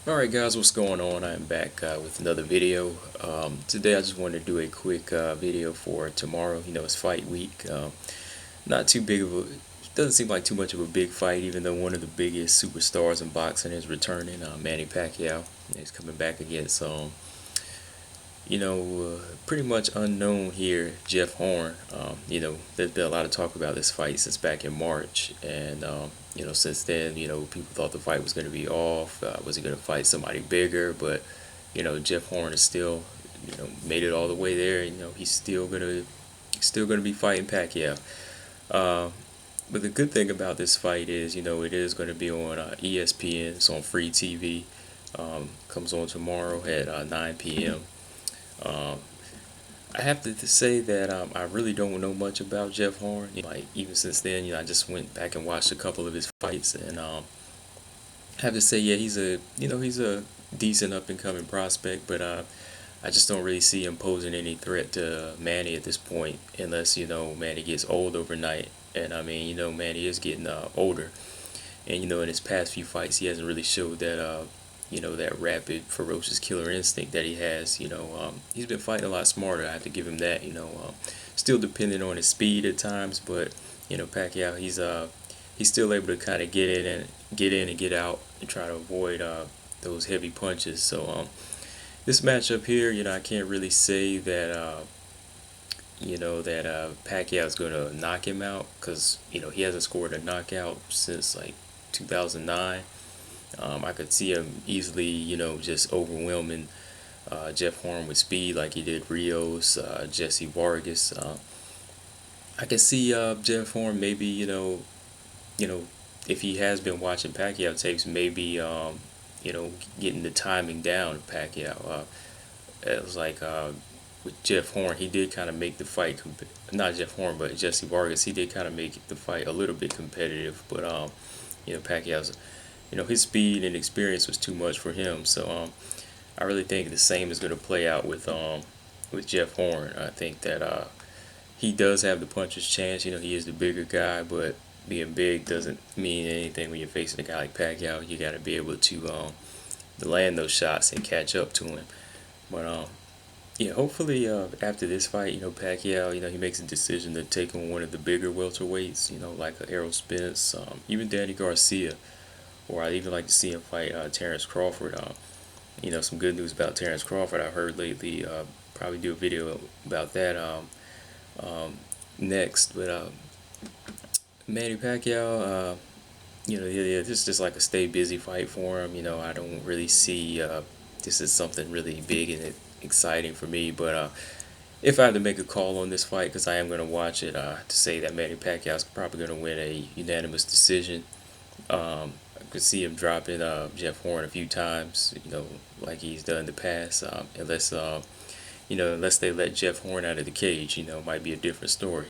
Alright guys, what's going on? I'm back with another video. Today I just wanted to do a quick video for tomorrow. You know, it's fight week. Not too big of a, doesn't seem like too much of a big fight, even though one of the biggest superstars in boxing is returning, Manny Pacquiao. He's coming back against, pretty much unknown here, Jeff Horn. There's been a lot of talk about this fight since back in March, and since then, people thought the fight was going to be off. Was he going to fight somebody bigger? But Jeff Horn is still, made it all the way there. He's still gonna be fighting Pacquiao. Uh, but the good thing about this fight is, it is going to be on ESPN. It's on free TV. Comes on tomorrow at 9 p.m. Um, I have to say that I really don't know much about Jeff Horn. Like even since then, I just went back and watched a couple of his fights, and I have to say, yeah, he's a decent up and coming prospect, but I just don't really see him posing any threat to Manny at this point, unless Manny gets old overnight. And I mean, Manny is getting older, and in his past few fights, he hasn't really showed that that rapid, ferocious killer instinct that he has. He's been fighting a lot smarter. I have to give him that. Still depending on his speed at times, but Pacquiao, he's still able to kind of get in and get out and try to avoid those heavy punches. So this matchup here, I can't really say that Pacquiao is going to knock him out, because he hasn't scored a knockout since like 2009. I could see him easily, just overwhelming Jeff Horn with speed like he did Rios, Jesse Vargas. I can see Jeff Horn maybe, if he has been watching Pacquiao tapes, maybe, getting the timing down of Pacquiao. It was like with Jeff Horn, he did kind of make the fight, not Jeff Horn, but Jesse Vargas, he did kind of make the fight a little bit competitive, but Pacquiao's, his speed and experience was too much for him. So I really think the same is going to play out with Jeff Horn. I think that he does have the puncher's chance. He is the bigger guy, but being big doesn't mean anything when you're facing a guy like Pacquiao. You got to be able to land those shots and catch up to him. But yeah, hopefully after this fight, Pacquiao, he makes a decision to take on one of the bigger welterweights, like Errol Spence, even Danny Garcia, or I'd even like to see him fight Terrence Crawford. Some good news about Terrence Crawford I heard lately. Probably do a video about that next. But Manny Pacquiao, yeah, this is just like a stay busy fight for him. I don't really see this is something really big and exciting for me. But if I had to make a call on this fight, because I am going to watch it, to say that Manny Pacquiao is probably going to win a unanimous decision. I could see him dropping Jeff Horn a few times, like he's done in the past. Unless they let Jeff Horn out of the cage, it might be a different story.